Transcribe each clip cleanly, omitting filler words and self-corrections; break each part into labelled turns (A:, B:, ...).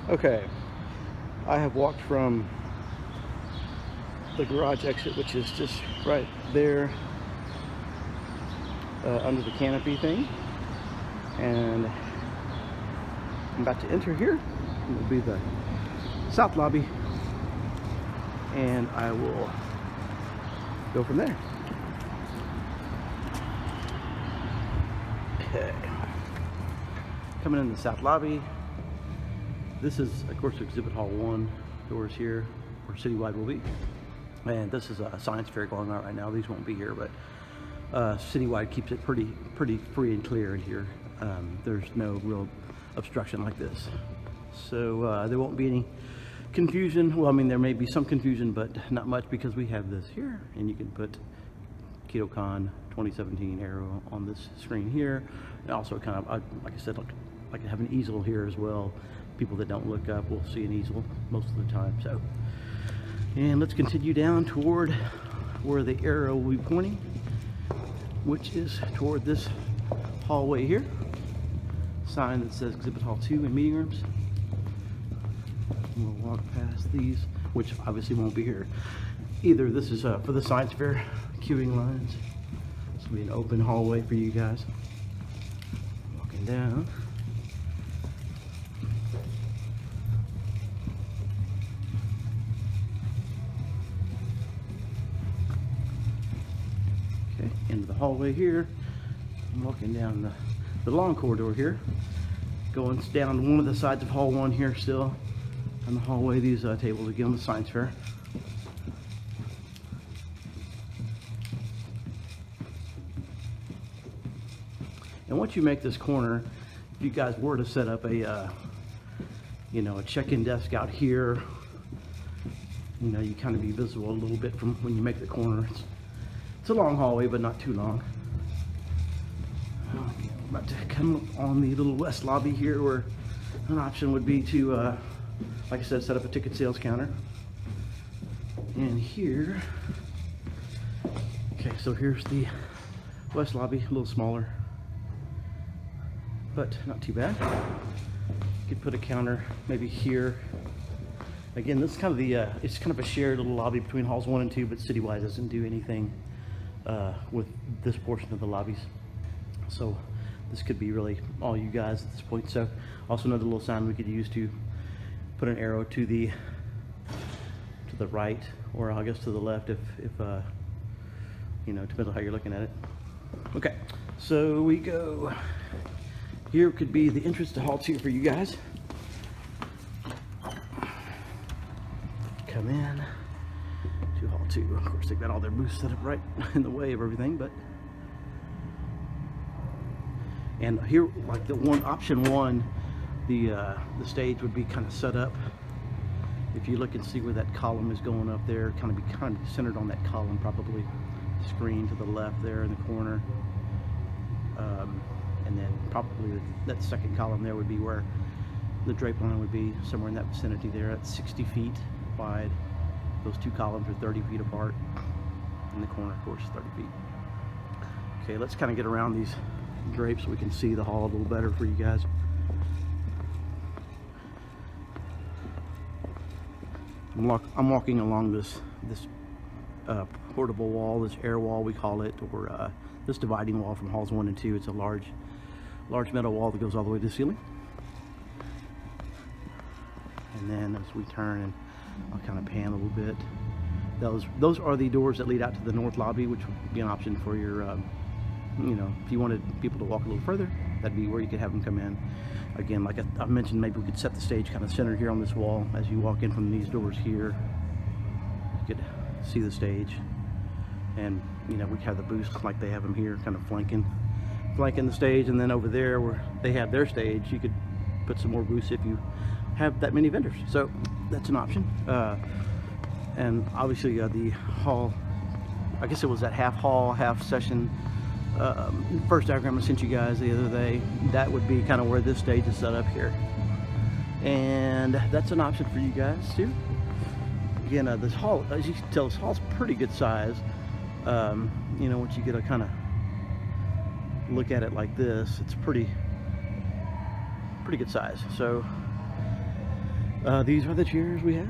A: Okay, I have walked from the garage exit, which is just right there under the canopy thing, and I'm about to enter here. It will be the south lobby, and I will go from there. Okay, coming in the south lobby. This is, of course, Exhibit Hall 1 doors here, where Citywide will be. And this is a science fair going on right now. These won't be here, but Citywide keeps it pretty free and clear in here. There's no real obstruction like this. So there won't be any confusion. Well, I mean, there may be some confusion, but not much, because we have this here, and you can put KetoCon 2017 arrow on this screen here. And also kind of, like I said, like I have an easel here as well. People that don't look up will see an easel most of the time. So, and let's continue down toward where the arrow will be pointing, which is toward this hallway here. Sign that says Exhibit Hall 2 and meeting rooms. We'll walk past these, which obviously won't be here either. This is for the science fair queuing lines. This will be an open hallway for you guys. Walking down. Okay, into the hallway here. I'm walking down the long corridor here, going down one of the sides of Hall 1 here still. On the hallway, these tables again on the science fair. And once you make this corner, if you guys were to set up a a check-in desk out here, you kind of be visible a little bit from when you make the corner. It's a long hallway, but not too long. Okay, I'm about to come up on the little west lobby here, where an option would be to, like I said, set up a ticket sales counter. And here, okay, so here's the west lobby, a little smaller, but not too bad. You could put a counter maybe here. Again, this is kind of the, it's kind of a shared little lobby between halls 1 and 2, but Citywide doesn't do anything with this portion of the lobbies. So this could be really all you guys at this point. So also another little sign we could use to put an arrow to the right, or I guess to the left, if depends on how you're looking at it. Okay, so we go here. Could be the entrance to Hall 2 for you guys. Come in to Hall 2. Of course, they've got all their booths set up right in the way of everything, but and here, like the option 1, the stage would be kind of set up. If you look and see where that column is going up there, kind of centered on that column, probably screen to the left there in the corner. And then probably that second column there would be where the drape line would be, somewhere in that vicinity there. At 60 feet wide. Those two columns are 30 feet apart. In the corner, of course, 30 feet. Okay, let's kind of get around these drapes so we can see the hall a little better for you guys. I'm walking along this portable wall, this air wall we call it, or this dividing wall from halls 1 and 2. It's a large metal wall that goes all the way to the ceiling. And then as we turn, and I'll kind of pan a little bit. Those are the doors that lead out to the north lobby, which would be an option for your, if you wanted people to walk a little further, that'd be where you could have them come in. Again, like I mentioned, maybe we could set the stage kind of centered here on this wall. As you walk in from these doors here, you could see the stage. And, we have the booths like they have them here, kind of flanking the stage. And then over there where they have their stage, you could put some more booths if you have that many vendors. So that's an option. And obviously the hall, I guess it was that half hall, half session first diagram I sent you guys the other day. That would be kind of where this stage is set up here. And that's an option for you guys too. Again, this hall, as you can tell, this hall's pretty good size. Once you get a kind of look at it like this, it's pretty good size. So These are the chairs we have.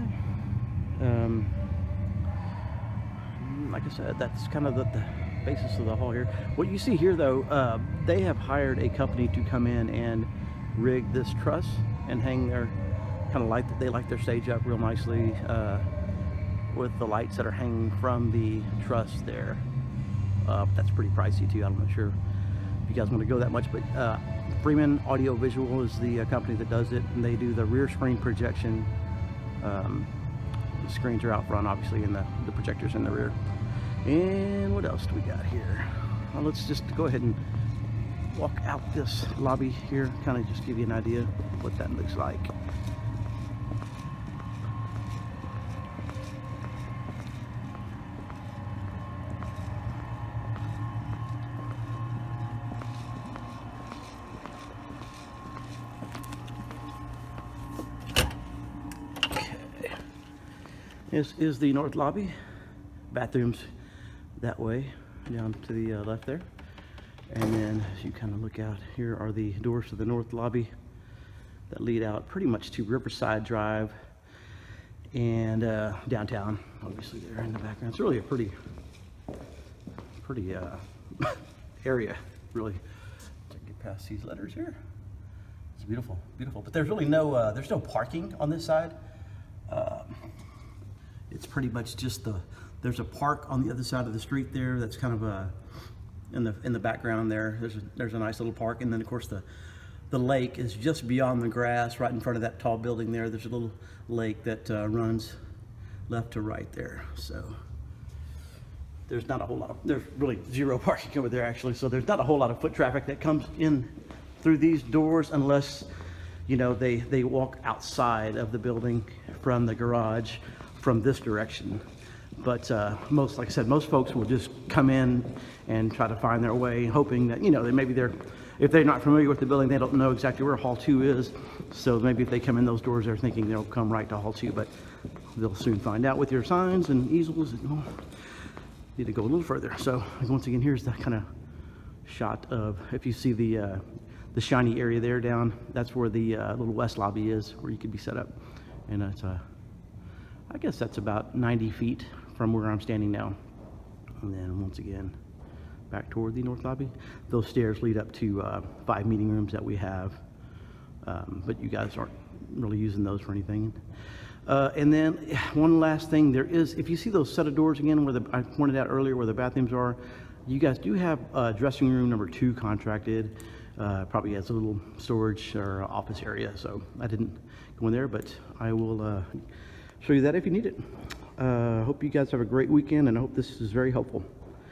A: Like I said, that's kind of the basis of the hall here. What you see here, though, they have hired a company to come in and rig this truss and hang their kind of light. They light their stage up real nicely with the lights that are hanging from the truss there. That's pretty pricey too. I'm not sure if you guys want to go that much, but Freeman Audio Visual is the company that does it, and they do the rear screen projection. The screens are out front, obviously, and the projectors in the rear. And what else do we got here? Well, let's just go ahead and walk out this lobby here, kind of just give you an idea of what that looks like. This is the north lobby. Bathrooms that way, down to the left there. And then as you kind of look out, here are the doors to the north lobby that lead out pretty much to Riverside Drive and downtown, obviously there in the background. It's really a pretty area, really. To get past these letters here. It's beautiful, beautiful. But there's really no, there's no parking on this side. It's pretty much just there's a park on the other side of the street there. That's kind of in the background there. There's a nice little park, and then of course the lake is just beyond the grass, right in front of that tall building there. There's a little lake that runs left to right there. So there's not a whole lot of, there's really zero parking over there actually. So there's not a whole lot of foot traffic that comes in through these doors unless, you know, they walk outside of the building from the garage from this direction. But most, like I said, most folks will just come in and try to find their way, hoping that, you know, if they're not familiar with the building, they don't know exactly where Hall 2 is. So maybe if they come in those doors, they're thinking they'll come right to Hall 2, but they'll soon find out with your signs and easels. And, need to go a little further. So once again, here's the kind of shot of, if you see the shiny area there down, that's where the little west lobby is, where you could be set up. And it's I guess that's about 90 feet from where I'm standing now. And then once again, back toward the north lobby. Those stairs lead up to 5 meeting rooms that we have, but you guys aren't really using those for anything. And then one last thing, there is, if you see those set of doors again, where I pointed out earlier where the bathrooms are, you guys do have dressing room number 2 contracted. Probably has a little storage or office area, so I didn't go in there, but I will show you that if you need it. Hope you guys have a great weekend, and I hope this is very helpful.